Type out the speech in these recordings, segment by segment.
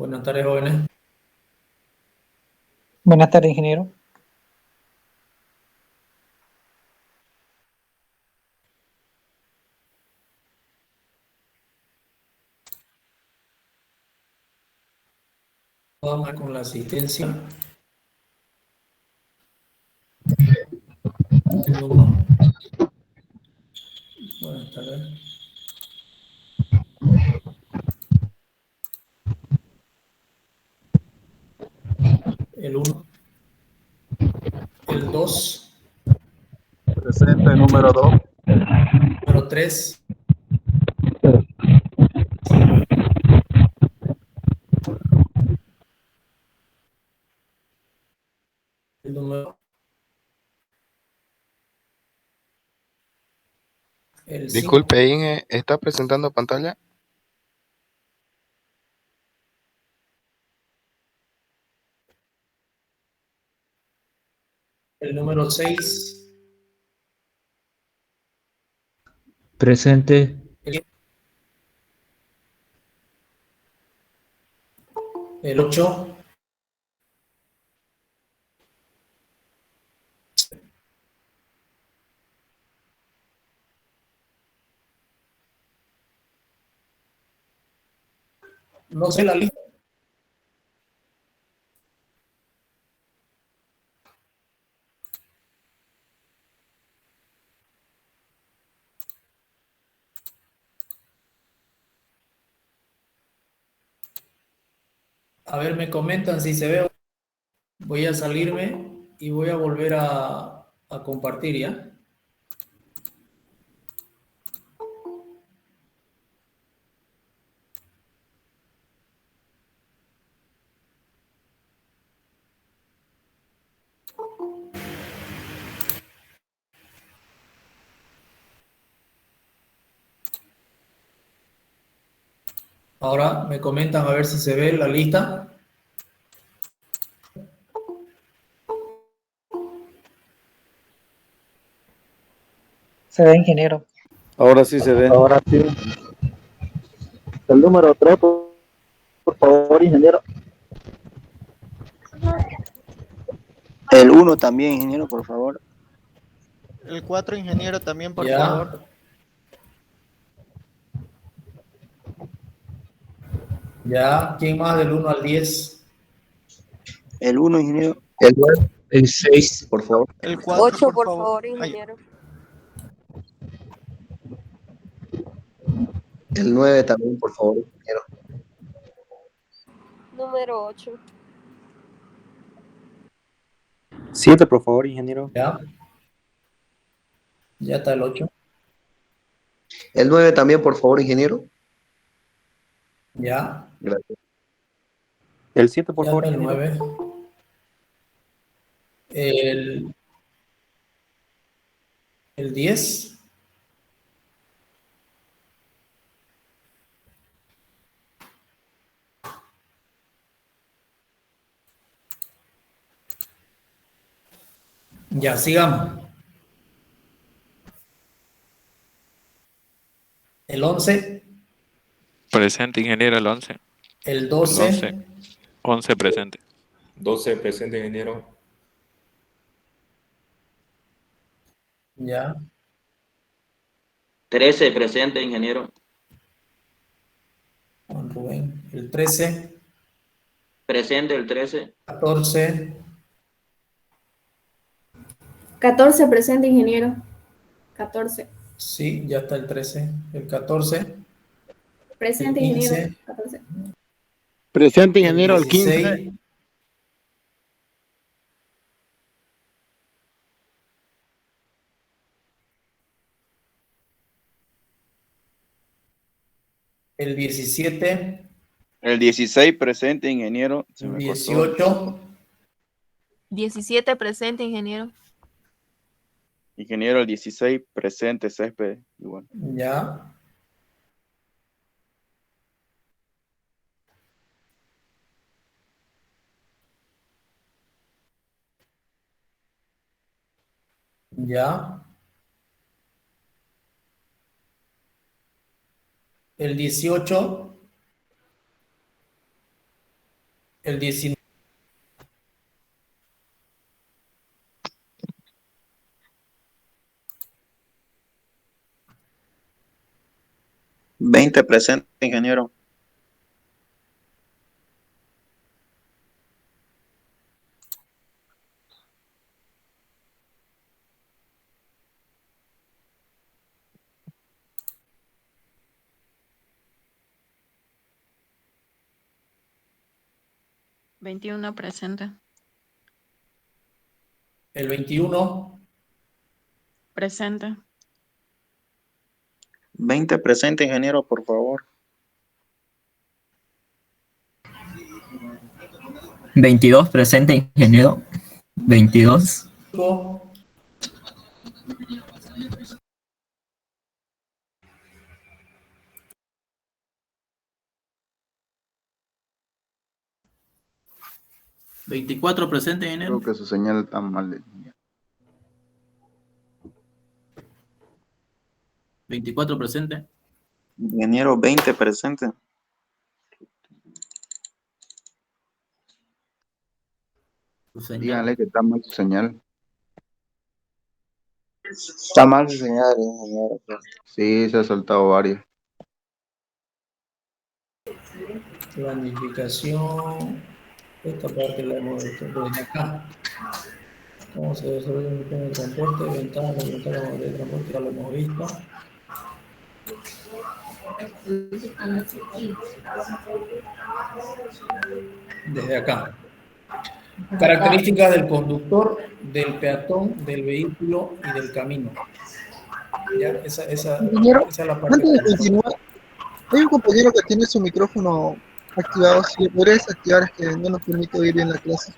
Buenas tardes, jóvenes. Buenas tardes, ingeniero. Vamos con la asistencia. El 1. Buenas tardes. El 1. El 2. Presente, número 2. Número 3. El número. El 5. Disculpe, Inge, ¿está presentando pantalla? El número 6. Presente. El 8. No sé la lista. A ver, me comentan si se ve. Voy a salirme y voy a volver a compartir, ¿ya? Ahora me comentan a ver si se ve la lista. Se ve, ingeniero. Ahora sí se ve. Ahora sí. El número 3, por favor, ingeniero. El 1 también, ingeniero, por favor. El 4, ingeniero, también, por Ya. favor. Ya. ¿Quién más del 1 al 10? El 1, ingeniero, El 9, el 6, por favor. El 4, 8, por por favor, Ay, ingeniero. El 9 también, por favor, ingeniero. Número 8. 7, por favor, ingeniero. Ya. Ya está el 8. El 9 también, por favor, ingeniero. Ya. Gracias. El 7, por Ya favor, está el ingeniero. 9. El 10. Ya, sigamos. El 11. Presente, ingeniero, el 11. El El 12. 11. 11 presente. 12 presente, ingeniero. Ya. 13 presente, ingeniero. Juan Rubén. El 13. Presente el 13. 14. 14 presente, ingeniero. 14. Sí, ya está el 13. El 14. Presente, El ingeniero. 15. 14. Presente, El ingeniero, el 15. 16. El 17. El 16 presente, ingeniero. Se El me cortó. 18. 17 presente, ingeniero. Ingeniero, el 16 presente, césped. Igual. Ya. Ya. El 18. El 19. ¿20 presente, ingeniero? Veintiuno presente. El 21. Presente. 20 presente, ingeniero, por favor. 22 presente, ingeniero. 22. 24 presente, ingeniero. Creo que su señal está mal. 24 presente. Ingeniero, 20 presente. Díganle que está mal su señal. Está mal su señal, ingeniero. Sí, se ha soltado varias. Planificación. Esta parte la hemos visto desde acá. ¿Cómo se desarrolla el plan de transporte? Ventanas de la modalidad de transporte, ya lo hemos visto. Desde acá. Características del conductor, del peatón, del vehículo y del camino. Ya, esa es la parte. Antes de continuar, hay un compañero que tiene su micrófono activado. Si le podría desactivar, es que no nos permite oír bien la clase.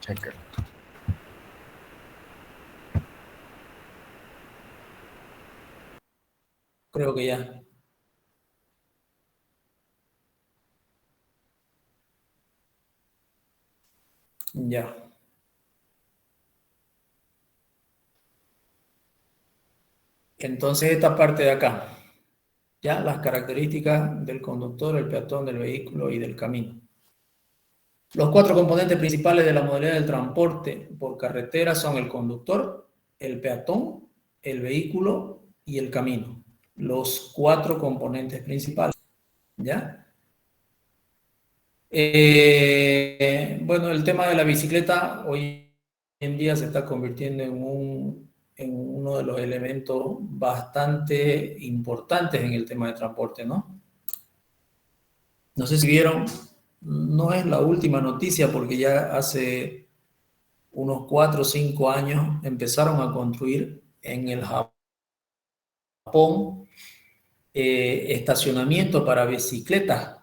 Checker. Creo que ya. Ya. Entonces esta parte de acá. Ya, las características del conductor, el peatón, del vehículo y del camino. Los 4 componentes principales de la modalidad del transporte por carretera son el conductor, el peatón, el vehículo y el camino. Los 4 componentes principales. ¿Ya? Bueno, el tema de la bicicleta hoy en día se está convirtiendo en uno de los elementos bastante importantes en el tema de transporte, ¿no? No sé si vieron, no es la última noticia porque ya hace unos 4 o 5 años empezaron a construir en el Japón estacionamiento para bicicletas.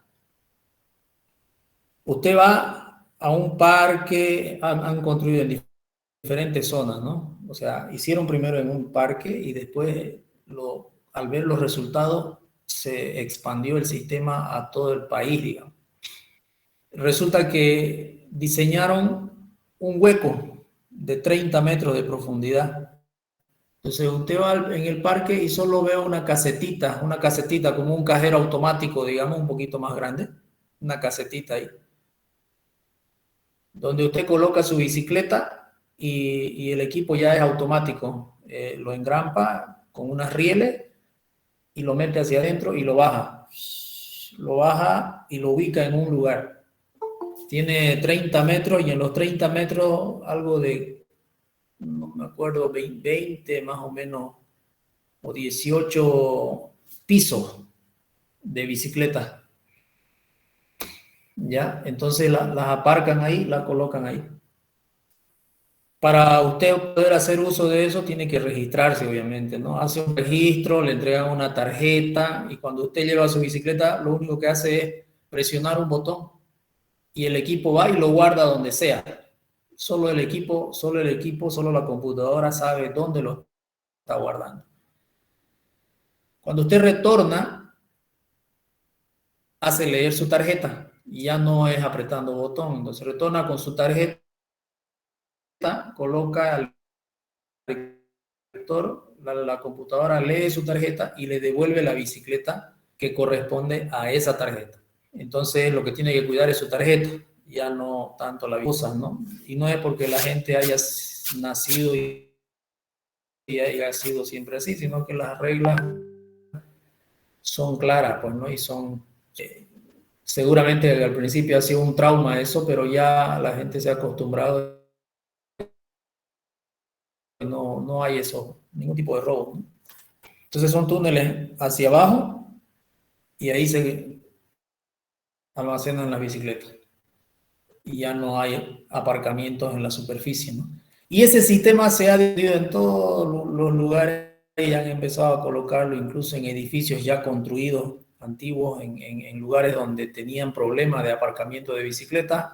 Usted va a un parque, han construido en diferentes zonas, ¿no? O sea, hicieron primero en un parque y después, al ver los resultados, se expandió el sistema a todo el país, digamos. Resulta que diseñaron un hueco de 30 metros de profundidad. Entonces usted va en el parque y solo ve una casetita como un cajero automático, digamos, un poquito más grande, una casetita ahí, donde usted coloca su bicicleta y el equipo ya es automático. Lo engrampa con unas rieles y lo mete hacia adentro y lo baja. Lo baja y lo ubica en un lugar. Tiene 30 metros y en los 30 metros algo de, no me acuerdo, 20 más o menos, o 18 pisos de bicicletas. ¿Ya? Entonces las aparcan ahí, las colocan ahí. Para usted poder hacer uso de eso, tiene que registrarse, obviamente, ¿no? Hace un registro, le entregan una tarjeta y cuando usted lleva su bicicleta, lo único que hace es presionar un botón y el equipo va y lo guarda donde sea. Solo el equipo, solo la computadora sabe dónde lo está guardando. Cuando usted retorna, hace leer su tarjeta y ya no es apretando botón. Entonces retorna con su tarjeta, coloca al lector la computadora lee su tarjeta y le devuelve la bicicleta que corresponde a esa tarjeta. Entonces lo que tiene que cuidar es su tarjeta, ya no tanto la cosa, ¿no? Y no es porque la gente haya nacido y haya sido siempre así, sino que las reglas son claras, pues, ¿no? Y son, seguramente al principio ha sido un trauma eso, pero ya la gente se ha acostumbrado. No hay eso, ningún tipo de robo, ¿no? Entonces son túneles hacia abajo y ahí se almacenan las bicicletas. Y ya no hay aparcamientos en la superficie, ¿no? Y ese sistema se ha dividido en todos los lugares y han empezado a colocarlo incluso en edificios ya construidos, antiguos, en lugares donde tenían problemas de aparcamiento de bicicletas.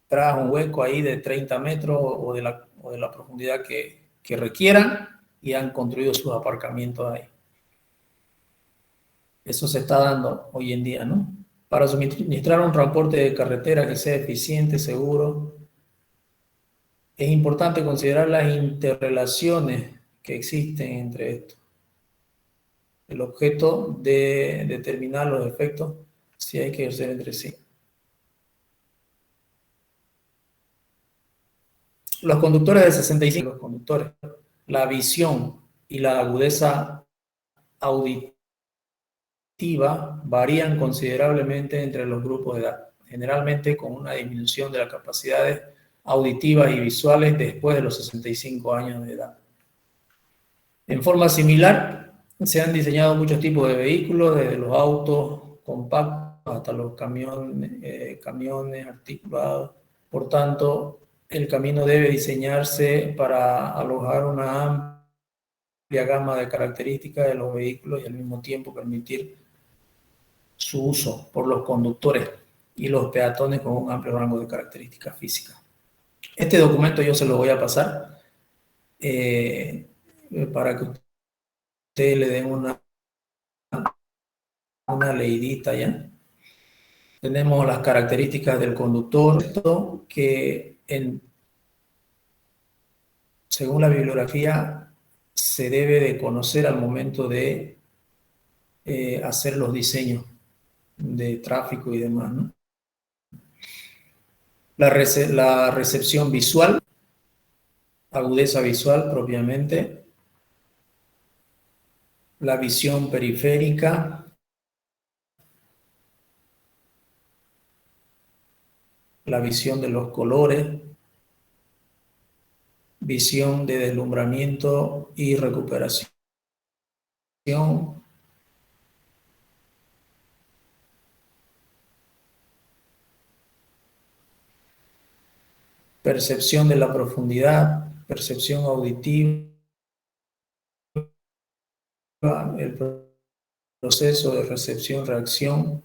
Tras un hueco ahí de 30 metros o de la profundidad que requieran y han construido sus aparcamientos ahí. Eso se está dando hoy en día, ¿no? Para suministrar un transporte de carretera que sea eficiente, seguro, es importante considerar las interrelaciones que existen entre estos. El objeto de determinar los efectos si hay que ejercer entre sí. Los conductores de 65, los conductores, la visión y la agudeza auditiva varían considerablemente entre los grupos de edad, generalmente con una disminución de las capacidades auditivas y visuales después de los 65 años de edad. En forma similar, se han diseñado muchos tipos de vehículos, desde los autos compactos hasta los camiones articulados. Por tanto, el camino debe diseñarse para alojar una amplia gama de características de los vehículos y al mismo tiempo permitir su uso por los conductores y los peatones con un amplio rango de características físicas. Este documento yo se lo voy a pasar para que ustedes le den una leidita ya. Tenemos las características del conductor que según la bibliografía se debe de conocer al momento de hacer los diseños de tráfico y demás, ¿no? La recepción visual, agudeza visual propiamente, la visión periférica, la visión de los colores, visión de deslumbramiento y recuperación, percepción de la profundidad, percepción auditiva, el proceso de recepción-reacción,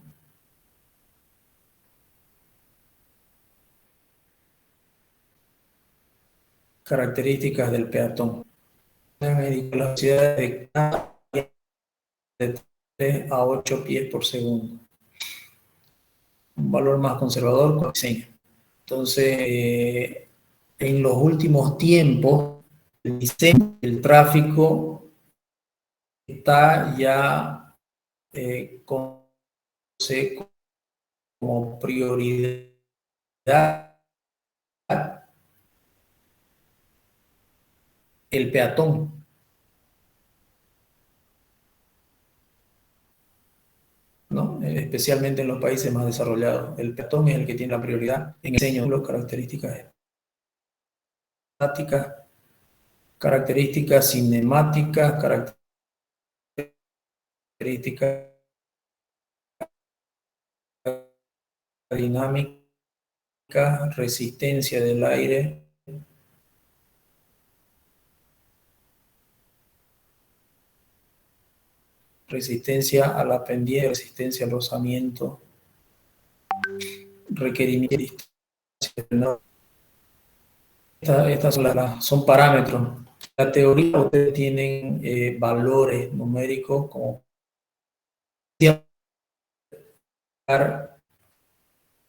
características del peatón. La velocidad de 3 a 8 pies por segundo. Un valor más conservador con diseño. Entonces, en los últimos tiempos, el diseño del tráfico está ya como prioridad el peatón. ¿No? Especialmente en los países más desarrollados. El peatón es el que tiene la prioridad en el diseño de las características estáticas, características cinemáticas, características dinámicas, resistencia del aire, resistencia a la pendiente, resistencia al rozamiento, requerimientos. Estas son parámetros. La teoría, ustedes tienen valores numéricos como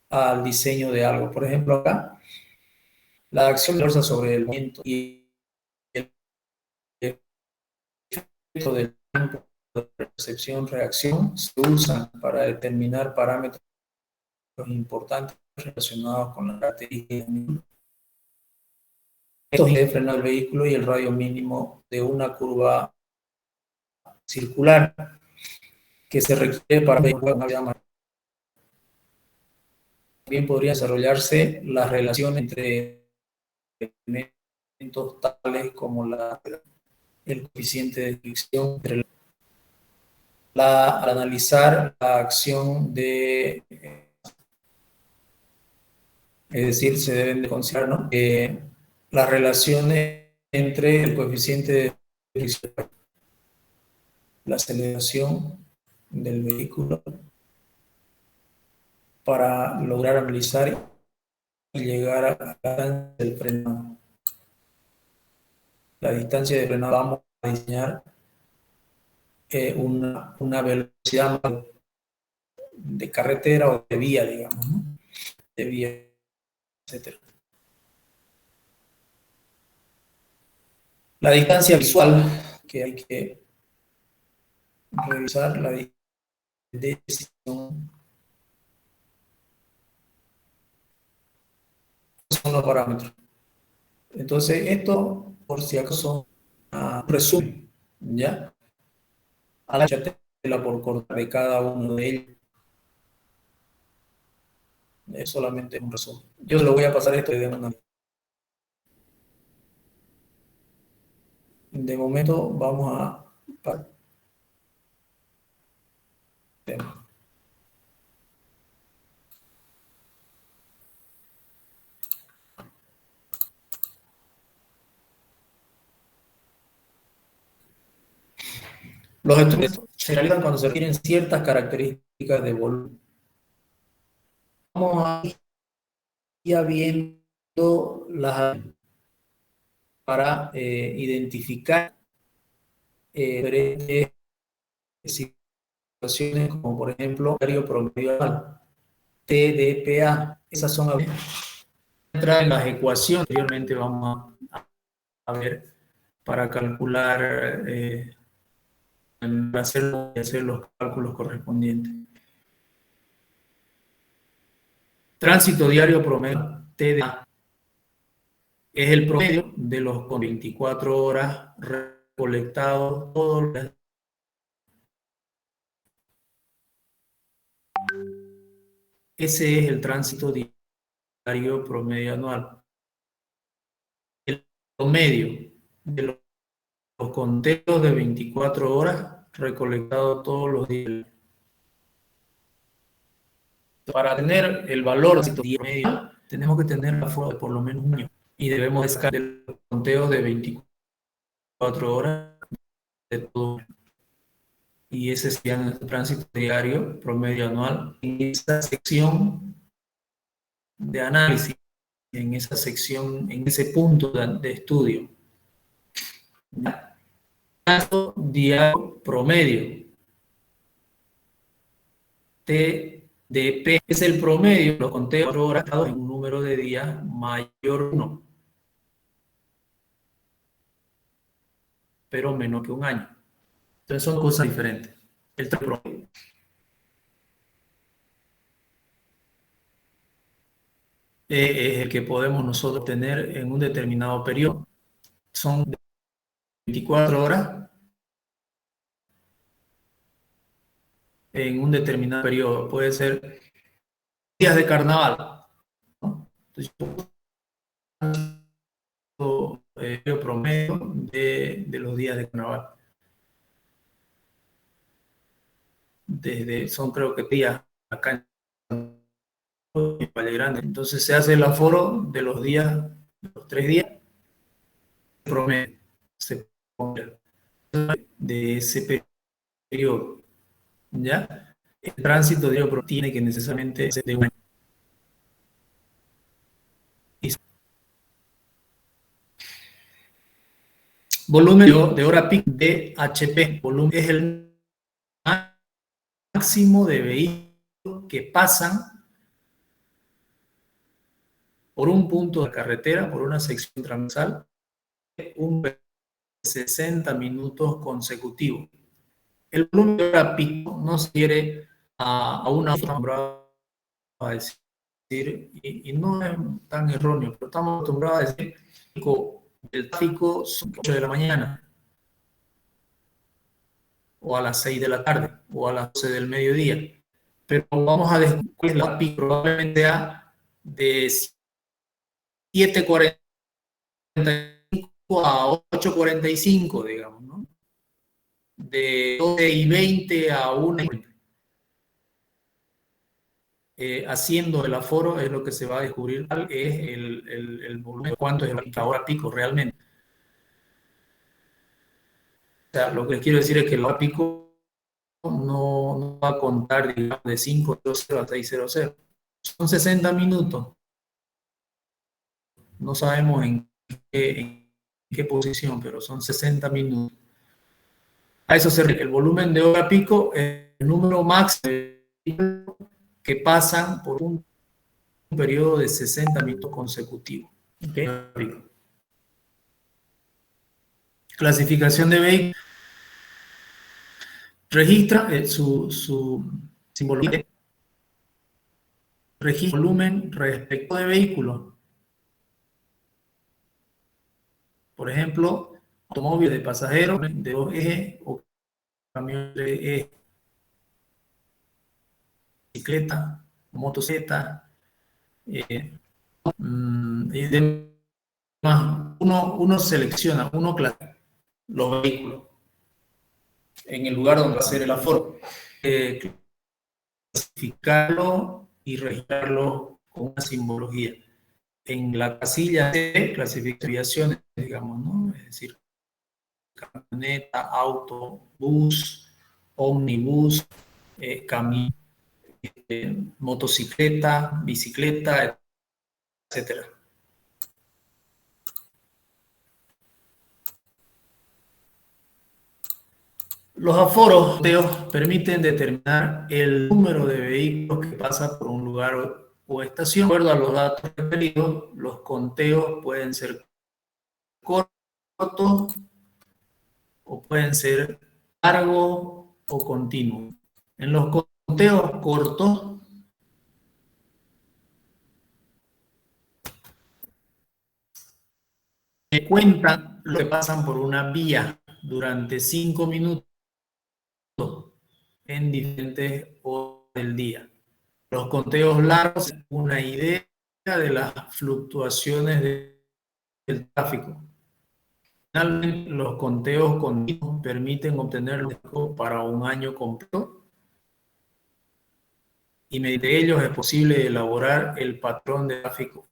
al diseño de algo. Por ejemplo, acá, la acción de fuerza sobre el movimiento y el del tiempo de percepción-reacción se usan para determinar parámetros importantes relacionados con la característica. Esto es de frenar el vehículo y el radio mínimo de una curva circular que se requiere para una vida más. También podría desarrollarse la relación entre elementos tales como el coeficiente de fricción al analizar la acción de, es decir, se deben de considerar, ¿no?, las relaciones entre el coeficiente de fricción, la aceleración del vehículo, para lograr analizar y llegar a la distancia del frenado. La distancia de frenado vamos a diseñar una velocidad de carretera o de vía, digamos, ¿no?, de vía, etc. La distancia visual que hay que revisar, la decisión, son los parámetros. Entonces, esto, por si acaso, un resumen, ¿ya? A la tela por cortar de cada uno de ellos. Es solamente un resumen. Yo lo voy a pasar esto de una. De momento vamos a los estudios se realizan cuando se requieren ciertas características de volumen. Vamos a ir viendo las para identificar diferentes situaciones, como por ejemplo diario promedio anual, TDPA. Esas son entrar en las ecuaciones. Anteriormente vamos a ver para calcular, hacer los cálculos correspondientes. Tránsito diario promedio, TDA, es el promedio de los con 24 horas recolectados todos los días. Ese es el tránsito diario promedio anual. El promedio de los conteos de 24 horas recolectados todos los días. Para tener el valor promedio, tenemos que tener la forma de por lo menos un año. Y debemos sacar el conteo de 24 horas de todo. Y ese sería el tránsito diario promedio anual. En esa sección de análisis, en esa sección, en ese punto de estudio. Tránsito diario promedio, TDP, es el promedio de los conteos por hora en un número de días mayor 1, pero menor que un año. Entonces son cosas diferentes. El promedio es el que podemos nosotros tener en un determinado periodo. Son 24 horas en un determinado periodo. Puede ser días de carnaval, ¿no? Entonces, el promedio de los días de carnaval. Son creo que días acá en Valle Grande. Entonces se hace el aforo de los días, los 3 días, promedio, se pone de ese periodo, ¿ya? El tránsito diario tiene que necesariamente ser de un año. Volumen de hora pico de HP. Volumen es el máximo de vehículos que pasan por un punto de carretera, por una sección transversal, un 60 minutos consecutivos. El volumen de hora pico no se refiere a una hora, a decir, y no es tan erróneo, pero estamos acostumbrados a decir que el tráfico son 8 de la mañana, o a las 6 de la tarde, o a las 12 del mediodía. Pero vamos a descubrir que la pico probablemente sea de 7:45 a 8:45, digamos, ¿no? De 12:20 a 1:20. Haciendo el aforo es lo que se va a descubrir, es el volumen, cuánto es la hora pico realmente. O sea, lo que les quiero decir es que el hora pico no va a contar, digamos, de 5:00 a 6:00. Son 60 minutos. No sabemos en qué posición, pero son 60 minutos. A eso se refiere. El volumen de hora pico es el número máximo que pasan por un periodo de 60 minutos consecutivos. ¿Okay? Clasificación de vehículos. Registra su simbología. Registra volumen respecto de vehículos. Por ejemplo, automóvil de pasajeros de 2 ejes o camión de eje, bicicleta, motocicleta, y demás. Uno selecciona, uno clasifica los vehículos en el lugar donde va a ser el aforo, clasificarlo y registrarlo con una simbología. En la casilla C, clasificaciones, digamos, ¿no? Es decir, camioneta, auto, bus, ómnibus, camión, motocicleta, bicicleta, etcétera. Los aforos permiten determinar el número de vehículos que pasa por un lugar o estación. De acuerdo a los datos referidos, los conteos pueden ser cortos o pueden ser largos o continuos. En los conteos cortos, cuentan lo que pasan por una vía durante 5 minutos en diferentes horas del día. Los conteos largos dan una idea de las fluctuaciones del tráfico. Finalmente, los conteos continuos permiten obtener los datos para un año completo y mediante ellos es posible elaborar el patrón de tráfico.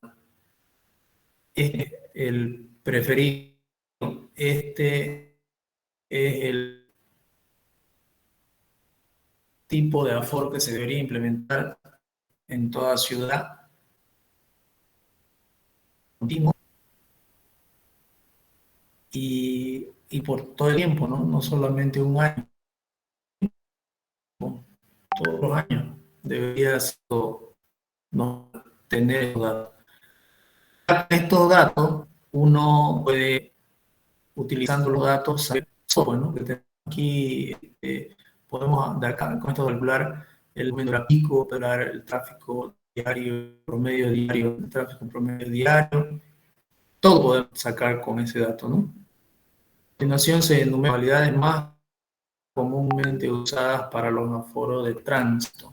Este es el preferido. Este es el tipo de aforo que se debería implementar en toda ciudad. Y por todo el tiempo, ¿no? No solamente un año. Todos los años debería no tener datos. Estos datos, uno puede, utilizando los datos, saber, ¿no? Que tenemos aquí, podemos de acá con esto calcular el volumen de pico, calcular el tráfico diario, promedio diario, el tráfico promedio diario. Todo podemos sacar con ese dato, ¿no? A continuación se enumeran modalidades más comúnmente usadas para los aforos de tránsito.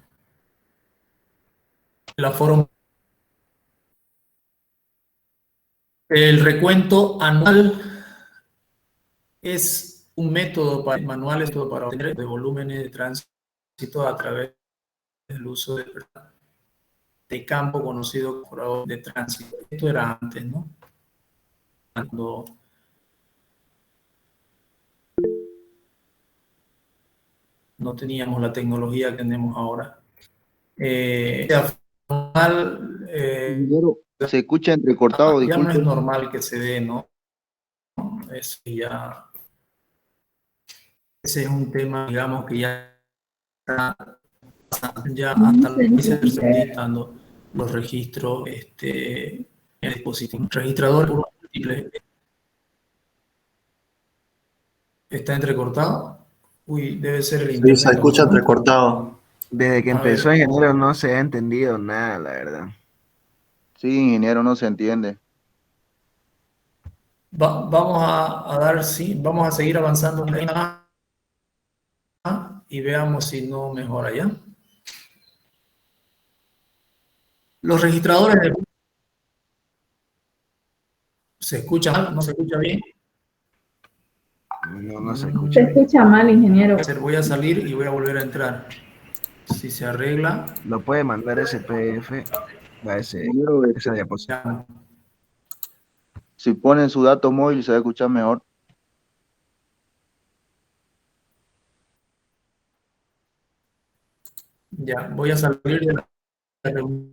El aforo. El recuento anual es un método manual para obtener de volúmenes de tránsito a través del uso de campo conocido como aforo de tránsito. Esto era antes, ¿no? Cuando no teníamos la tecnología que tenemos ahora. Se escucha entrecortado, ya no disculpe. es normal que se dé, ¿no? Eso ya... Ese es un tema, digamos, que ya hasta los países se están editando los registros en el dispositivo. Registrador múltiple. ¿Está entrecortado? Uy, debe ser el Sí, internet. se escucha ¿no? entrecortado. Desde que A empezó ver. ingeniero no se ha entendido nada, la verdad. Sí, ingeniero, no se entiende. Vamos a dar, sí, vamos a seguir avanzando un poquito más y veamos si no mejora ya. Los registradores ¿se escucha mal? ¿No se escucha bien? No se escucha. Se escucha mal, ingeniero. Voy a salir y voy a volver a entrar. Si se arregla. Lo puede mandar ese PDF, va Ingeniero, esa diapositiva. si ponen su dato móvil se va a escuchar mejor. Ya, voy a salir de la reunión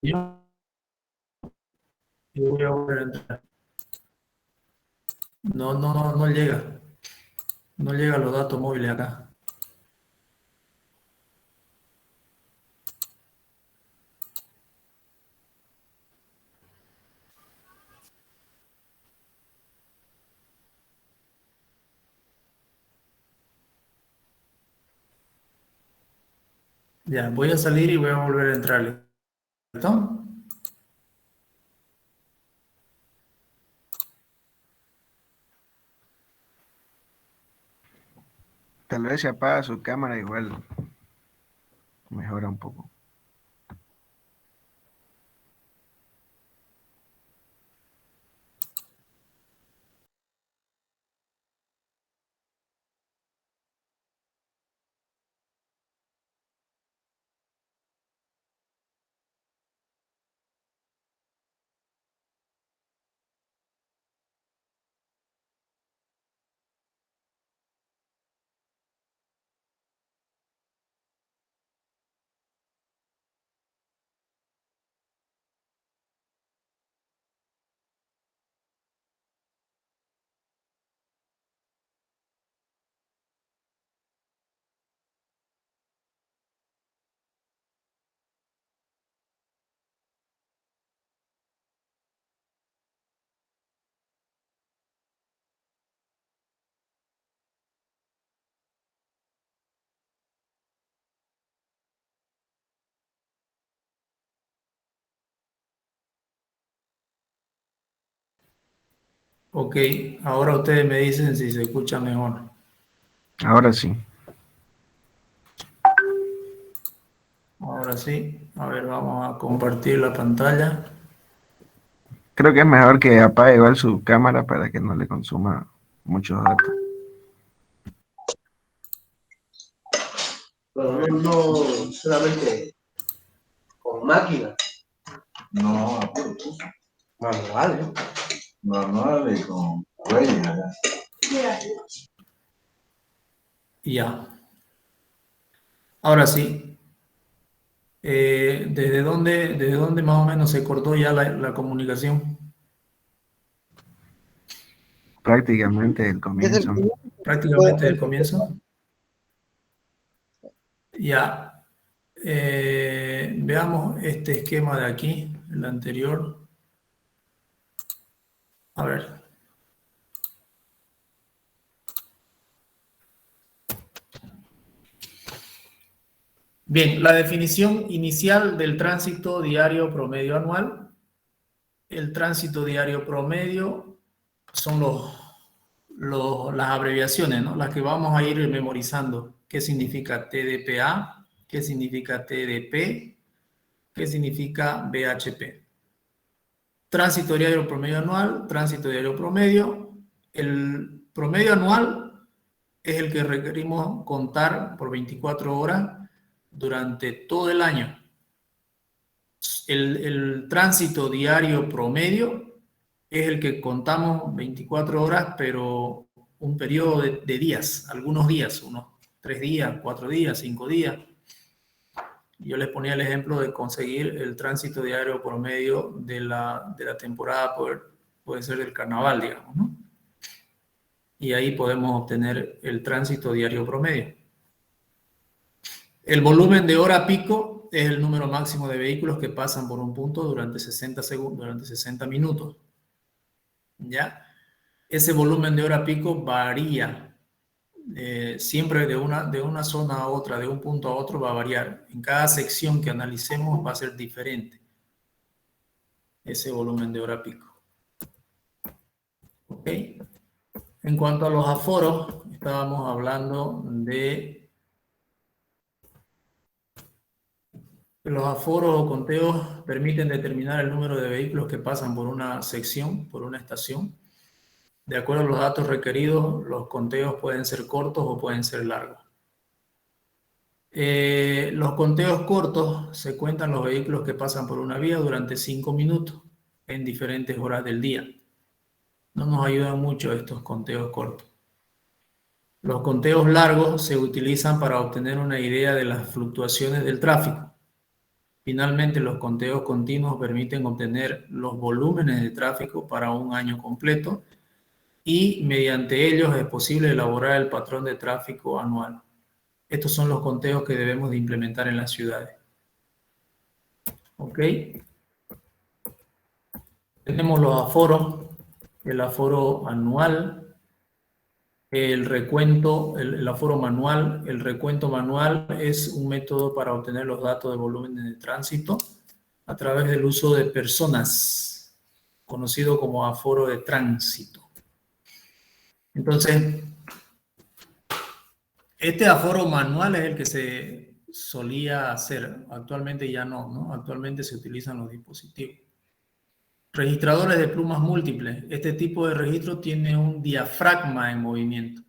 y voy a volver a entrar. No llega. No llegan los datos móviles acá. Ya, voy a salir y voy a volver a entrar. ¿Listo? Tal vez se apaga su cámara, igual mejora un poco. Ok, ahora ustedes me dicen si se escucha mejor. Ahora sí. Ahora sí. A ver, vamos a compartir la pantalla. Creo que es mejor que apague igual su cámara para que no le consuma muchos datos. Bueno, no solamente con máquina. No, Manual. normal y con huella. Ya. Ahora sí. ¿Desde dónde más o menos se cortó ya la comunicación? Prácticamente el comienzo. Prácticamente del comienzo. Ya. Veamos este esquema de aquí, el anterior. A ver. Bien, la definición inicial del tránsito diario promedio anual. El tránsito diario promedio son las abreviaciones, ¿no? Las que vamos a ir memorizando. ¿Qué significa TDPA? ¿Qué significa TDP? ¿Qué significa BHP? Tránsito diario promedio anual, tránsito diario promedio. El promedio anual es el que requerimos contar por 24 horas durante todo el año. El tránsito diario promedio es el que contamos 24 horas, pero un periodo de días, algunos días, unos 3 días, 4 días, 5 días. Yo les ponía el ejemplo de conseguir el tránsito diario promedio de la temporada, puede ser del carnaval, digamos, ¿no? Y ahí podemos obtener el tránsito diario promedio. El volumen de hora pico es el número máximo de vehículos que pasan por un punto durante 60 segundos, durante 60 minutos. ¿Ya? Ese volumen de hora pico varía siempre de una zona a otra, de un punto a otro, va a variar. En cada sección que analicemos va a ser diferente ese volumen de hora pico. ¿Ok? En cuanto a los aforos, estábamos hablando de los aforos o conteos permiten determinar el número de vehículos que pasan por una sección, por una estación. De acuerdo a los datos requeridos, los conteos pueden ser cortos o pueden ser largos. Los conteos cortos se cuentan los vehículos que pasan por una vía durante 5 minutos en diferentes horas del día. No nos ayudan mucho estos conteos cortos. Los conteos largos se utilizan para obtener una idea de las fluctuaciones del tráfico. Finalmente, los conteos continuos permiten obtener los volúmenes de tráfico para un año completo y mediante ellos es posible elaborar el patrón de tráfico anual. Estos son los conteos que debemos de implementar en las ciudades. ¿Ok? Tenemos los aforos, el aforo anual, el recuento, el aforo manual. El recuento manual es un método para obtener los datos de volúmenes de tránsito a través del uso de personas, conocido como aforo de tránsito. Entonces, este aforo manual es el que se solía hacer. Actualmente ya no, ¿no? Actualmente se utilizan los dispositivos. Registradores de plumas múltiples. Este tipo de registro tiene un diafragma en movimiento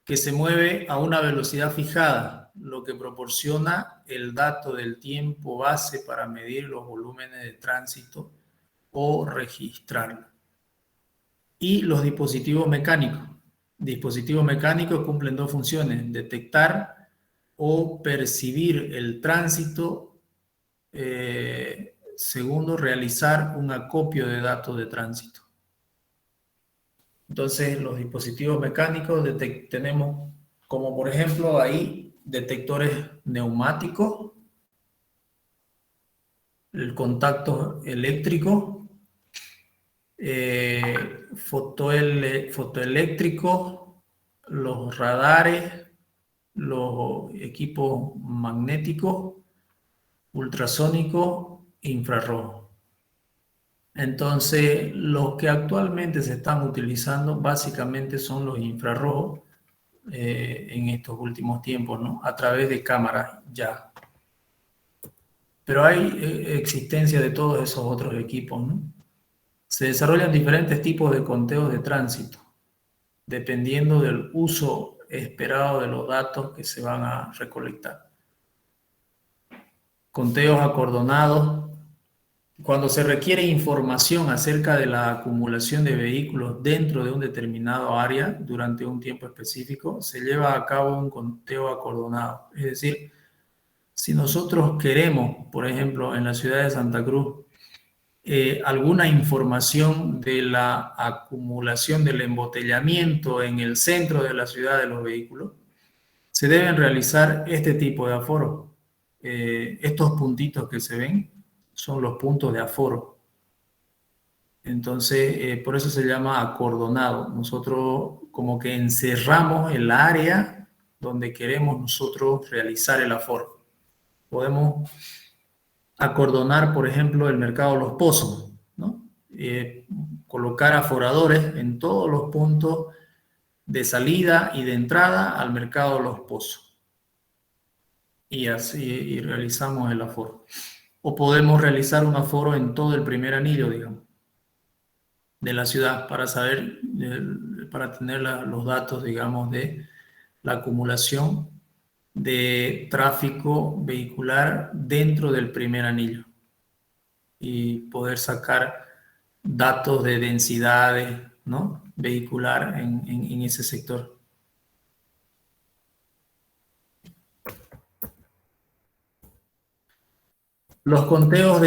que se mueve a una velocidad fijada, lo que proporciona el dato del tiempo base para medir los volúmenes de tránsito o registrarlo. Y los dispositivos mecánicos. Dispositivos mecánicos cumplen dos funciones: detectar o percibir el tránsito. Segundo, realizar un acopio de datos de tránsito. Entonces, los dispositivos mecánicos tenemos como, por ejemplo, ahí detectores neumáticos, el contacto eléctrico, fotoeléctrico, los radares, los equipos magnéticos, ultrasónicos, infrarrojo. Entonces, los que actualmente se están utilizando básicamente son los infrarrojos en estos últimos tiempos, ¿no? A través de cámaras ya. Pero hay existencia de todos esos otros equipos, ¿no? Se desarrollan diferentes tipos de conteos de tránsito, dependiendo del uso esperado de los datos que se van a recolectar. Conteos acordonados. Cuando se requiere información acerca de la acumulación de vehículos dentro de un determinado área durante un tiempo específico, se lleva a cabo un conteo acordonado. Es decir, si nosotros queremos, por ejemplo, en la ciudad de Santa Cruz, alguna información de la acumulación del embotellamiento en el centro de la ciudad de los vehículos, se deben realizar este tipo de aforos. Estos puntitos que se ven son los puntos de aforo. Entonces, por eso se llama acordonado. Nosotros como que encerramos el área donde queremos nosotros realizar el aforo. Podemos acordonar, por ejemplo, el mercado Los Pozos, ¿no? Colocar aforadores en todos los puntos de salida y de entrada al mercado Los Pozos. Y así realizamos el aforo. O podemos realizar un aforo en todo el primer anillo, digamos, de la ciudad para saber, para tener los datos, digamos, de la acumulación de tráfico vehicular dentro del primer anillo y poder sacar datos de densidades, ¿no?, vehicular en ese sector. Los conteos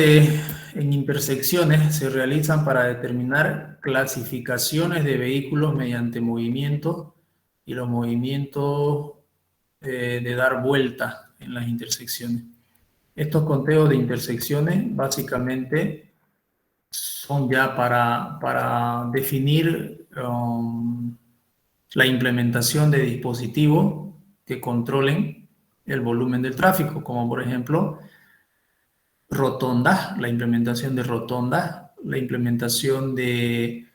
en intersecciones se realizan para determinar clasificaciones de vehículos mediante movimientos y los movimientos de dar vueltas en las intersecciones. Estos conteos de intersecciones básicamente son ya para definir la implementación de dispositivos que controlen el volumen del tráfico, como por ejemplo rotondas, la implementación de rotondas, la implementación de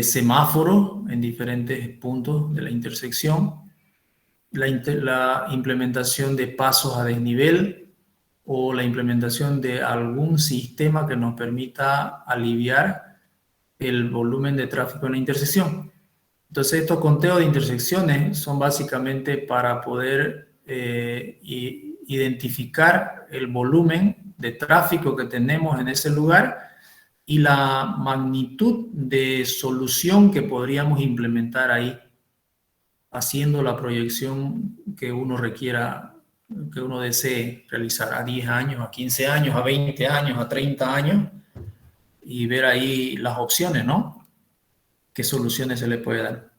semáforos en diferentes puntos de la intersección, la implementación de pasos a desnivel o la implementación de algún sistema que nos permita aliviar el volumen de tráfico en la intersección. Entonces, estos conteos de intersecciones son básicamente para poder identificar el volumen de tráfico que tenemos en ese lugar y la magnitud de solución que podríamos implementar ahí, haciendo la proyección que uno requiera, que uno desee realizar a 10 años, a 15 años, a 20 años, a 30 años, y ver ahí las opciones, ¿no? ¿Qué soluciones se le puede dar?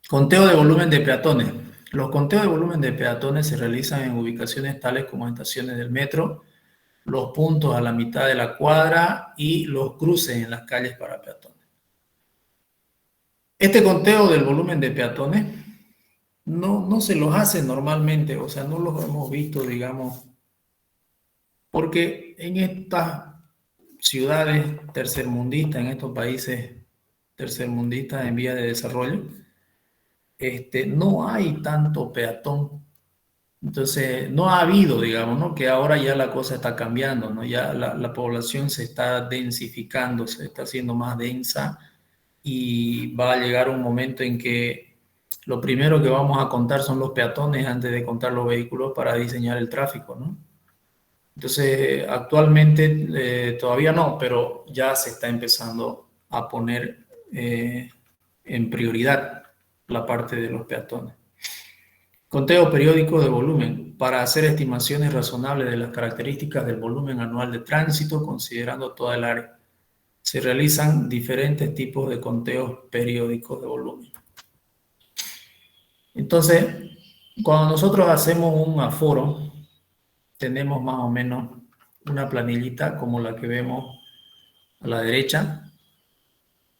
Conteo de volumen de peatones. Los conteos de volumen de peatones se realizan en ubicaciones tales como estaciones del metro, los puntos a la mitad de la cuadra y los cruces en las calles para peatones. Este conteo del volumen de peatones no se los hace normalmente, o sea, no los hemos visto, digamos, porque en estas ciudades tercermundistas, en estos países tercermundistas en vías de desarrollo, no hay tanto peatón. Entonces, no ha habido, digamos, ¿no? Que ahora ya la cosa está cambiando, ¿no? Ya la población se está densificando, se está haciendo más densa y va a llegar un momento en que lo primero que vamos a contar son los peatones antes de contar los vehículos para diseñar el tráfico, ¿no? Entonces, actualmente todavía no, pero ya se está empezando a poner en prioridad la parte de los peatones. Conteo periódico de volumen para hacer estimaciones razonables de las características del volumen anual de tránsito considerando toda el área. Se realizan diferentes tipos de conteos periódicos de volumen. Entonces, cuando nosotros hacemos un aforo, tenemos más o menos una planillita como la que vemos a la derecha,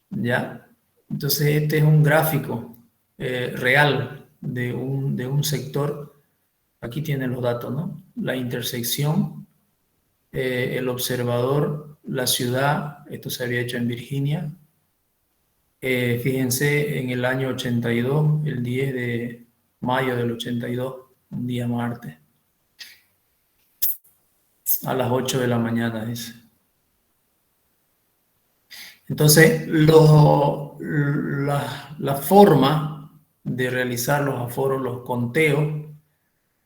¿ya? Entonces, este es un gráfico real de un sector. Aquí tienen los datos, ¿no? La intersección, el observador, la ciudad, esto se había hecho en Virginia. Fíjense, en el año 82, el 10 de mayo del 82, un día martes, a las 8 de la mañana, dice. Entonces, la forma de realizar los aforos, los conteos,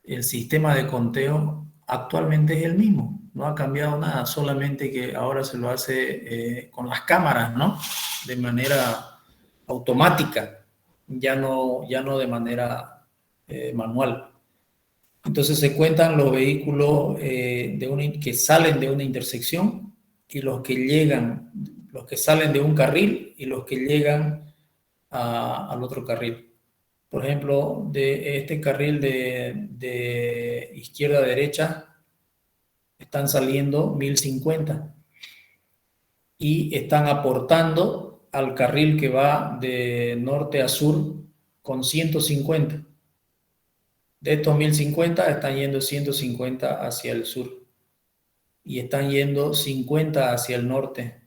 el sistema de conteo actualmente es el mismo, no ha cambiado nada, solamente que ahora se lo hace con las cámaras, ¿no? De manera automática, ya no de manera manual. Entonces se cuentan los vehículos que salen de una intersección y los que llegan, los que salen de un carril y los que llegan al otro carril. Por ejemplo, de este carril de izquierda a derecha están saliendo 1050 y están aportando al carril que va de norte a sur con 150. De estos 1050 están yendo 150 hacia el sur y están yendo 50 hacia el norte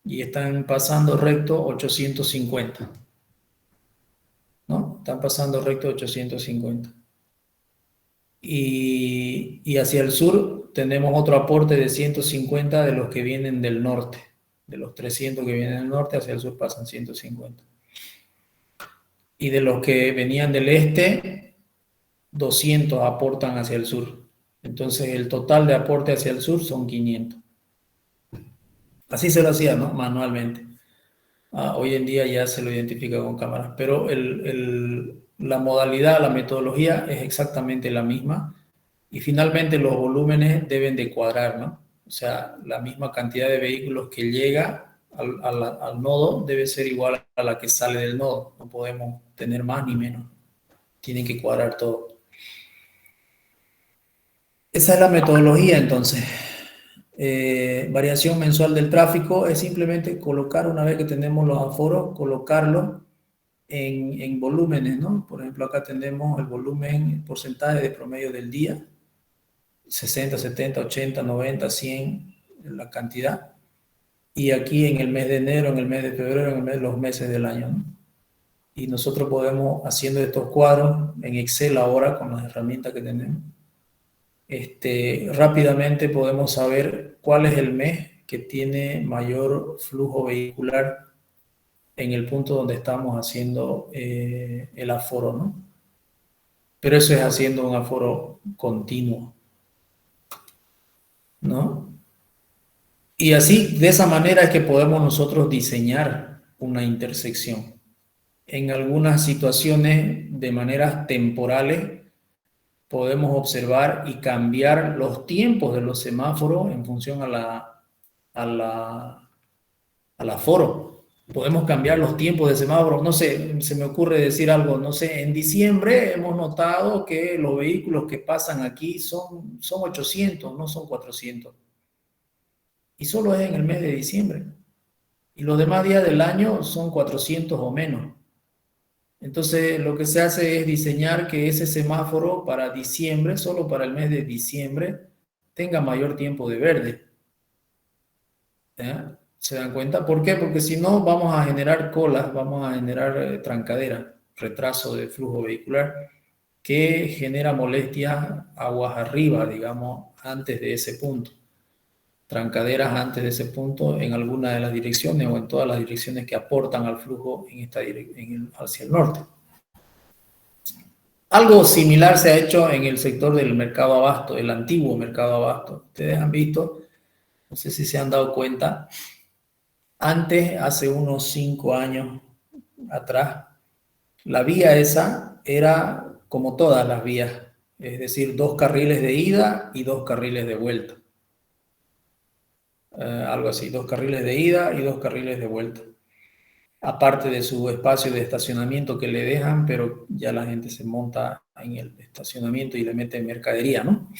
y están pasando recto 850. ¿No? Están pasando recto 850. Y hacia el sur tenemos otro aporte de 150 de los que vienen del norte. De los 300 que vienen del norte, hacia el sur pasan 150. Y de los que venían del este, 200 aportan hacia el sur. Entonces el total de aporte hacia el sur son 500. Así se lo hacía, ¿no? Manualmente. Hoy en día ya se lo identifica con cámaras, pero la modalidad, la metodología es exactamente la misma y finalmente los volúmenes deben de cuadrar, ¿no? O sea, la misma cantidad de vehículos que llega al nodo debe ser igual a la que sale del nodo. No podemos tener más ni menos. Tienen que cuadrar todo. Esa es la metodología, entonces. Variación mensual del tráfico es simplemente colocar, una vez que tenemos los aforos, colocarlos en volúmenes, ¿no? Por ejemplo, acá tenemos el volumen, el porcentaje de promedio del día, 60, 70, 80, 90, 100, la cantidad. Y aquí en el mes de enero, en el mes de febrero, en el mes, los meses del año, ¿no? Y nosotros podemos, haciendo estos cuadros en Excel ahora, con las herramientas que tenemos, rápidamente podemos saber cuál es el mes que tiene mayor flujo vehicular en el punto donde estamos haciendo el aforo, ¿no? Pero eso es haciendo un aforo continuo, ¿no? Y así, de esa manera es que podemos nosotros diseñar una intersección. En algunas situaciones, de maneras temporales, podemos observar y cambiar los tiempos de los semáforos en función al aforo. Podemos cambiar los tiempos de semáforos. No sé, se me ocurre decir algo, no sé, en diciembre hemos notado que los vehículos que pasan aquí son 800, no son 400. Y solo es en el mes de diciembre. Y los demás días del año son 400 o menos. Entonces, lo que se hace es diseñar que ese semáforo para diciembre, solo para el mes de diciembre, tenga mayor tiempo de verde. ¿Se dan cuenta? ¿Por qué? Porque si no, vamos a generar colas, vamos a generar trancadera, retraso de flujo vehicular, que genera molestias aguas arriba, digamos, antes de ese punto. Trancaderas antes de ese punto en alguna de las direcciones o en todas las direcciones que aportan al flujo hacia el norte. Algo similar se ha hecho en el sector del mercado abasto, el antiguo mercado abasto. Ustedes han visto, no sé si se han dado cuenta, antes, hace unos 5 años atrás, la vía esa era como todas las vías, es decir, 2 carriles de ida y 2 carriles de vuelta. Algo así, 2 carriles de ida y 2 carriles de vuelta. Aparte de su espacio de estacionamiento que le dejan, pero ya la gente se monta en el estacionamiento y le mete mercadería, ¿no?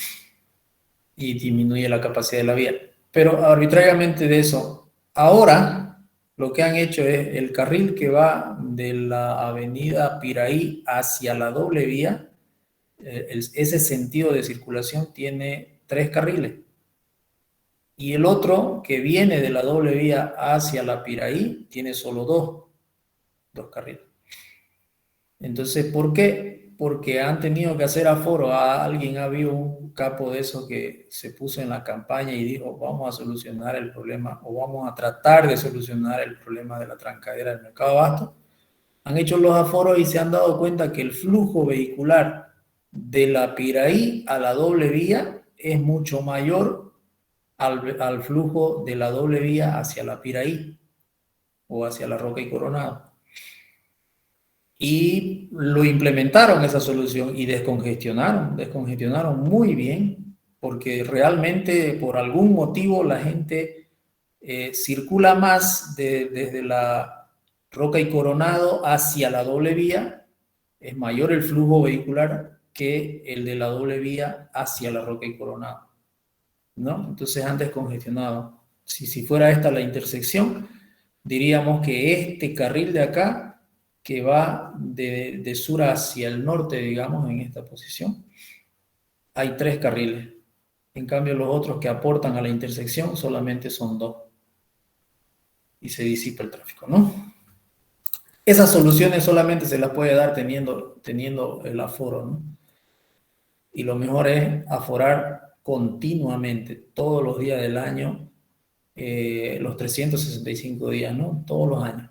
Y disminuye la capacidad de la vía. Pero arbitrariamente de eso, ahora lo que han hecho es el carril que va de la avenida Piraí hacia la doble vía, ese sentido de circulación tiene 3 carriles. Y el otro, que viene de la doble vía hacia la Piraí, tiene solo 2 carriles. Entonces, ¿por qué? Porque han tenido que hacer aforo. Alguien ha habido un capo de eso que se puso en la campaña y dijo, vamos a solucionar el problema, o vamos a tratar de solucionar el problema de la trancadera del mercado abasto. Han hecho los aforos y se han dado cuenta que el flujo vehicular de la Piraí a la doble vía es mucho mayor al flujo de la doble vía hacia la Piraí o hacia la Roca y Coronado. Y lo implementaron esa solución y descongestionaron muy bien, porque realmente por algún motivo la gente circula más desde la Roca y Coronado hacia la doble vía, es mayor el flujo vehicular que el de la doble vía hacia la Roca y Coronado, ¿no? Entonces han descongestionado. Si fuera esta la intersección, diríamos que este carril de acá, que va de sur hacia el norte, digamos, en esta posición, hay 3 carriles. En cambio, los otros que aportan a la intersección solamente son 2. Y se disipa el tráfico, ¿no? Esas soluciones solamente se las puede dar teniendo el aforo, ¿no? Y lo mejor es aforar continuamente, todos los días del año, los 365 días, ¿no? Todos los años.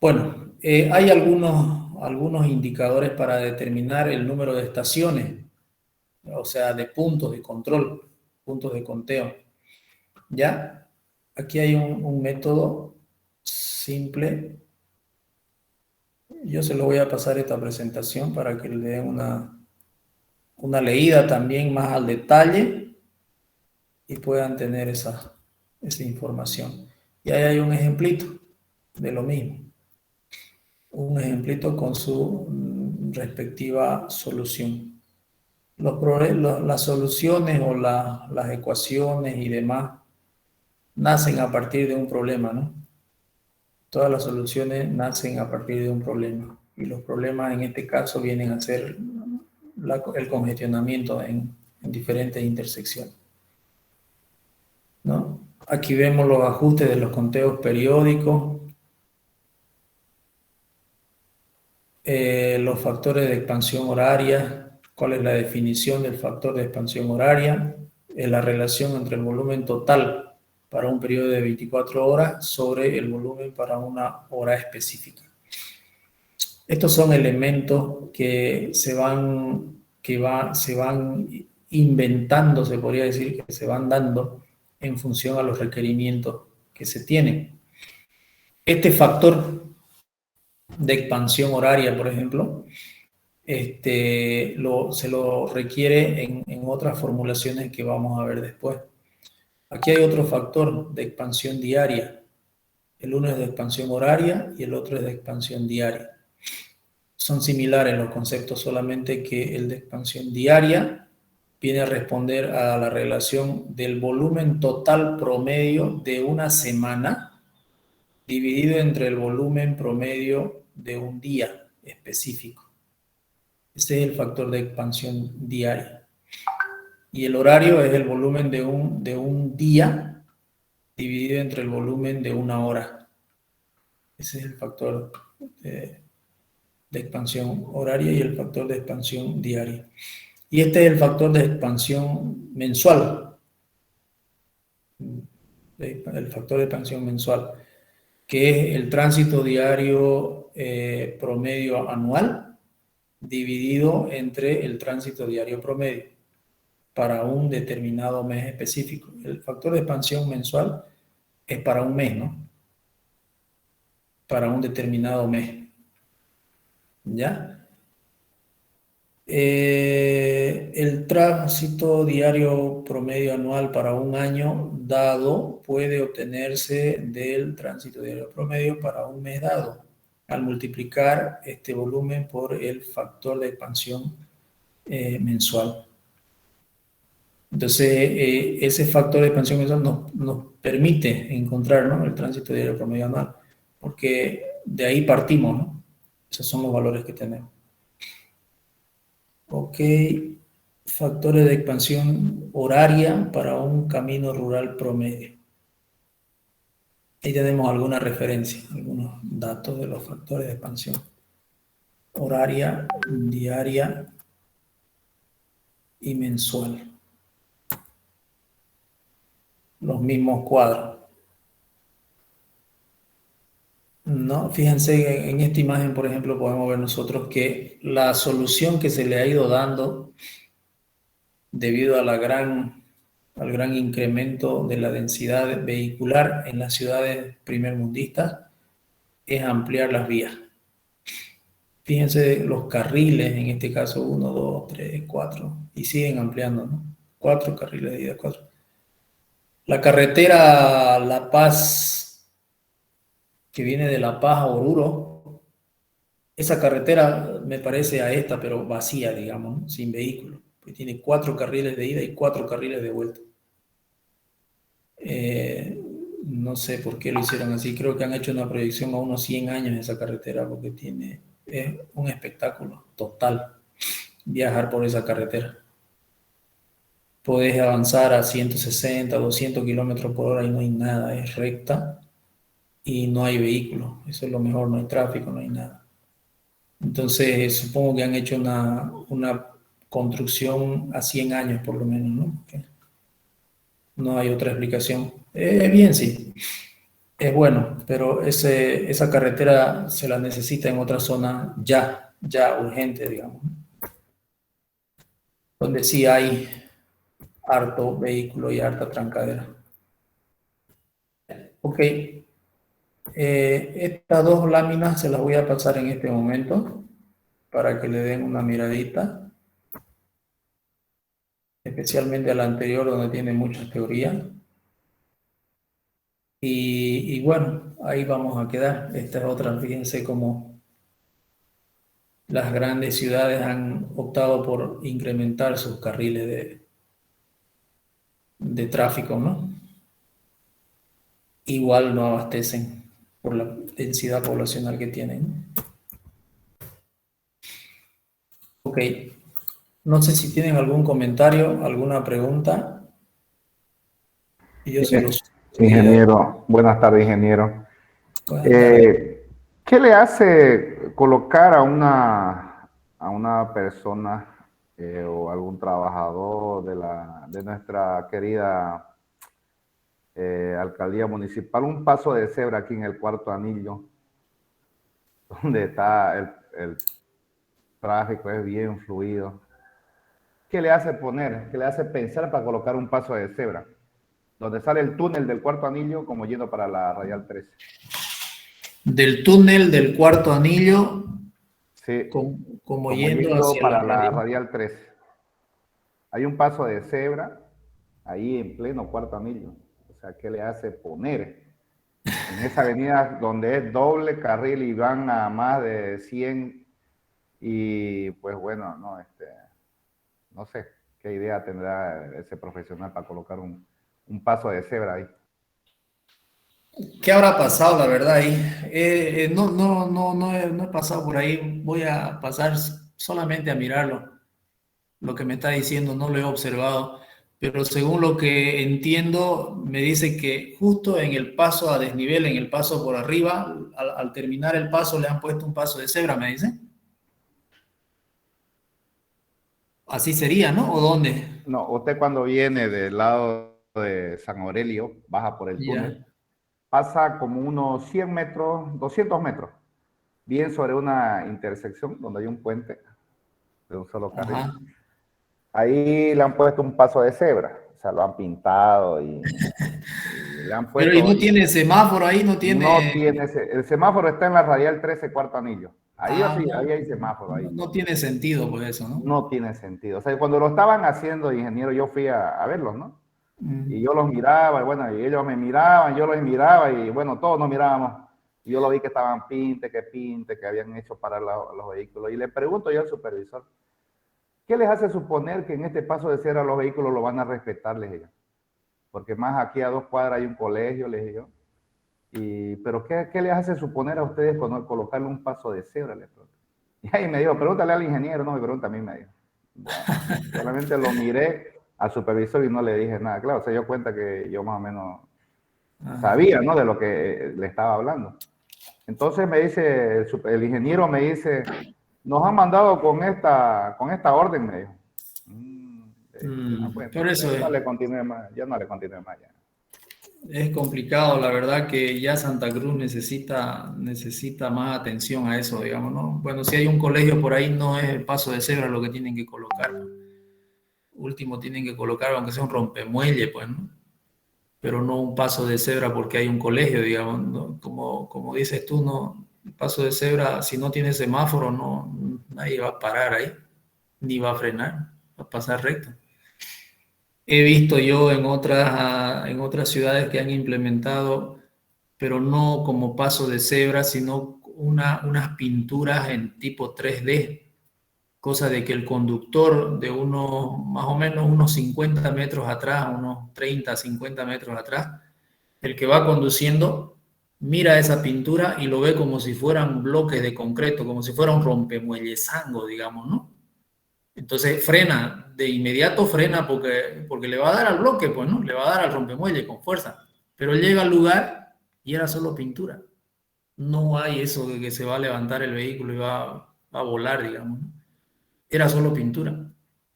Bueno, hay algunos indicadores para determinar el número de estaciones, o sea, de puntos de control, puntos de conteo. ¿Ya? Aquí hay un método simple. Yo se lo voy a pasar esta presentación para que le den una leída también más al detalle y puedan tener esa información. Y ahí hay un ejemplito de lo mismo. Un ejemplito con su respectiva solución. Las soluciones o las ecuaciones y demás nacen a partir de un problema, ¿no? Todas las soluciones nacen a partir de un problema. Y los problemas en este caso vienen a ser el congestionamiento en diferentes intersecciones, ¿no? Aquí vemos los ajustes de los conteos periódicos, los factores de expansión horaria, cuál es la definición del factor de expansión horaria, la relación entre el volumen total para un periodo de 24 horas sobre el volumen para una hora específica. Estos son elementos que se van inventando, se podría decir, que se van dando en función a los requerimientos que se tienen. Este factor de expansión horaria, por ejemplo, se lo requiere en otras formulaciones que vamos a ver después. Aquí hay otro factor de expansión diaria. El uno es de expansión horaria y el otro es de expansión diaria. Son similares los conceptos, solamente que el de expansión diaria viene a responder a la relación del volumen total promedio de una semana dividido entre el volumen promedio de un día específico. Ese es el factor de expansión diaria. Y el horario es el volumen de un día dividido entre el volumen de una hora. Ese es el factor de expansión horaria y el factor de expansión diaria. Y este es el factor de expansión mensual. El factor de expansión mensual, que es el tránsito diario promedio anual dividido entre el tránsito diario promedio para un determinado mes específico. El factor de expansión mensual es para un mes, ¿no? Para un determinado mes. ¿Ya? El tránsito diario promedio anual para un año dado puede obtenerse del tránsito diario promedio para un mes dado, al multiplicar este volumen por el factor de expansión mensual. Entonces, ese factor de expansión mensual nos permite encontrar, ¿no?, el tránsito diario promedio anual, porque de ahí partimos, ¿no? Esos son los valores que tenemos. Ok, factores de expansión horaria para un camino rural promedio. Ahí tenemos alguna referencia, algunos datos de los factores de expansión horaria, diaria y mensual. Los mismos cuadros. No, fíjense, en esta imagen, por ejemplo, podemos ver nosotros que la solución que se le ha ido dando debido a al gran incremento de la densidad vehicular en las ciudades primermundistas es ampliar las vías. Fíjense los carriles, en este caso 1, 2, 3, 4, y siguen ampliando, ¿no? 4 carriles de ida, 4. La carretera La Paz, que viene de La Paz a Oruro, esa carretera me parece a esta, pero vacía, digamos, ¿no?, sin vehículos, porque tiene 4 carriles de ida y 4 carriles de vuelta. No sé por qué lo hicieron así, creo que han hecho una proyección a unos 100 años esa carretera, porque es un espectáculo total viajar por esa carretera. Podés avanzar a 160, 200 kilómetros por hora y no hay nada, es recta y no hay vehículos. Eso es lo mejor, no hay tráfico, no hay nada. Entonces, supongo que han hecho una construcción a 100 años por lo menos, ¿no? Okay. No hay otra explicación. Bien, sí, es bueno, pero esa carretera se la necesita en otra zona ya urgente, digamos, donde sí hay harto vehículo y harta trancadera. Ok, estas dos láminas se las voy a pasar en este momento para que le den una miradita, especialmente a la anterior donde tiene muchas teorías. Y bueno, ahí vamos a quedar. Esta es otra, fíjense cómo las grandes ciudades han optado por incrementar sus carriles de tráfico, ¿no? Igual no abastecen por la densidad poblacional que tienen. Ok. No sé si tienen algún comentario, alguna pregunta. Y yo se los... Ingeniero, buenas tardes, ingeniero. Buenas tardes. ¿Qué le hace colocar a una persona o algún trabajador de nuestra querida alcaldía municipal un paso de cebra aquí en el cuarto anillo, donde está el tráfico, es bien fluido? ¿Qué le hace poner, qué le hace pensar para colocar un paso de cebra, donde sale el túnel del cuarto anillo como yendo para la Radial 13? Del túnel del cuarto anillo, sí, como yendo hacia para la Radial 13. Hay un paso de cebra ahí en pleno cuarto anillo. O sea, ¿qué le hace poner en esa avenida donde es doble carril y van a más de 100? Y pues bueno, no sé qué idea tendrá ese profesional para colocar un paso de cebra ahí. ¿Qué habrá pasado, la verdad, ahí? No he pasado por ahí. Voy a pasar solamente a mirarlo. Lo que me está diciendo no lo he observado, pero según lo que entiendo, me dice que justo en el paso a desnivel, en el paso por arriba, al terminar el paso le han puesto un paso de cebra, me dice. Así sería, ¿no? ¿O dónde? No, usted cuando viene del lado de San Aurelio, baja por el túnel, pasa como unos 100 metros, 200 metros, bien sobre una intersección donde hay un puente de un solo carril. Ajá. Ahí le han puesto un paso de cebra, o sea, lo han pintado y le han puesto... Pero ¿y no tiene semáforo ahí? No tiene... el semáforo está en la Radial 13, cuarto anillo. Ahí, ahí hay semáforo. Ahí. No tiene sentido por eso, ¿no? No tiene sentido. O sea, cuando lo estaban haciendo, ingeniero, yo fui a verlos, ¿no? Y yo los miraba, y bueno, y ellos me miraban, yo los miraba, y bueno, todos nos mirábamos. Y yo lo vi que estaban pinte, que habían hecho parar los vehículos. Y le pregunto yo al supervisor, ¿qué les hace suponer que en este paso de cebra los vehículos lo van a respetar? Les dije yo. Porque más aquí a 2 cuadras hay un colegio, les dije yo. Pero ¿qué les hace suponer a ustedes con colocarle un paso de cebra? Y ahí me dijo, pregúntale al ingeniero, no me pregunta a mí, me dijo. Bueno, solamente lo miré al supervisor y no le dije nada. Claro, se dio cuenta que yo más o menos sabía, ¿no?, de lo que le estaba hablando. Entonces me dice, el ingeniero me dice, nos han mandado con esta orden, me dijo. Bueno, por eso ya no le continúe más, ya. Es complicado, la verdad que ya Santa Cruz necesita más atención a eso, digamos, ¿no? Bueno, si hay un colegio por ahí, no es el paso de cebra lo que tienen que colocar, ¿no? Último tienen que colocar, aunque sea un rompemuelle, pues, ¿no? Pero no un paso de cebra porque hay un colegio, digamos, ¿no? Como dices tú, no, el paso de cebra, si no tiene semáforo, nadie va a parar ahí, ni va a frenar, va a pasar recto. He visto yo en otras ciudades que han implementado, pero no como paso de cebra, sino unas pinturas en tipo 3D, cosa de que el conductor de más o menos unos 50 metros atrás, unos 30, 50 metros atrás, el que va conduciendo, mira esa pintura y lo ve como si fueran bloques de concreto, como si fuera un rompemuellezango, digamos, ¿no? Entonces frena, de inmediato frena porque le va a dar al bloque, pues, ¿no? Le va a dar al rompemuelle con fuerza. Pero llega al lugar y era solo pintura. No hay eso de que se va a levantar el vehículo y va a volar, digamos, ¿no? Era solo pintura.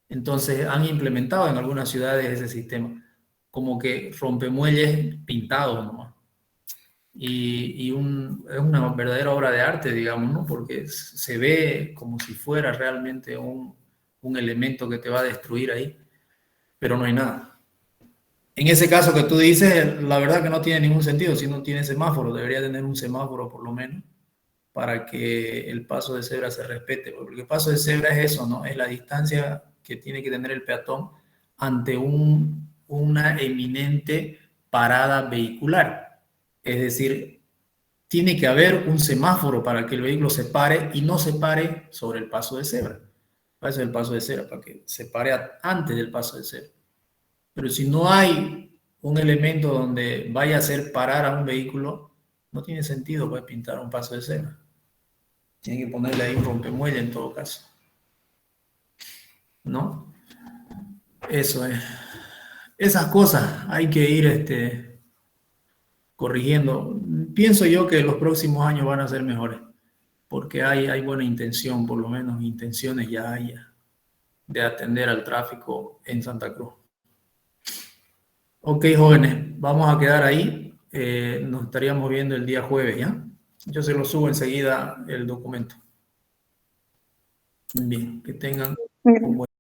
Entonces han implementado en algunas ciudades ese sistema, como que rompemuelles pintados nomás. Y es una verdadera obra de arte, digamos, ¿no? Porque se ve como si fuera realmente un elemento que te va a destruir ahí, pero no hay nada. En ese caso que tú dices, la verdad que no tiene ningún sentido. Si no tiene semáforo, debería tener un semáforo por lo menos para que el paso de cebra se respete, porque el paso de cebra es eso, ¿no? Es la distancia que tiene que tener el peatón ante una eminente parada vehicular. Es decir, tiene que haber un semáforo para que el vehículo se pare y no se pare sobre el paso de cebra. Para eso es el paso de cebra, para que se pare antes del paso de cebra. Pero si no hay un elemento donde vaya a hacer parar a un vehículo, No tiene sentido pues, pintar un paso de cebra. Tiene que ponerle ahí un rompemuelle en todo caso. ¿No? Eso es. Esas cosas hay que ir corrigiendo. Pienso yo que los próximos años van a ser mejores, porque hay buena intención, por lo menos intenciones ya hay de atender al tráfico en Santa Cruz. Ok, jóvenes, vamos a quedar ahí. Nos estaríamos viendo el día jueves, ¿ya? Yo se lo subo enseguida el documento. Bien, que tengan un buen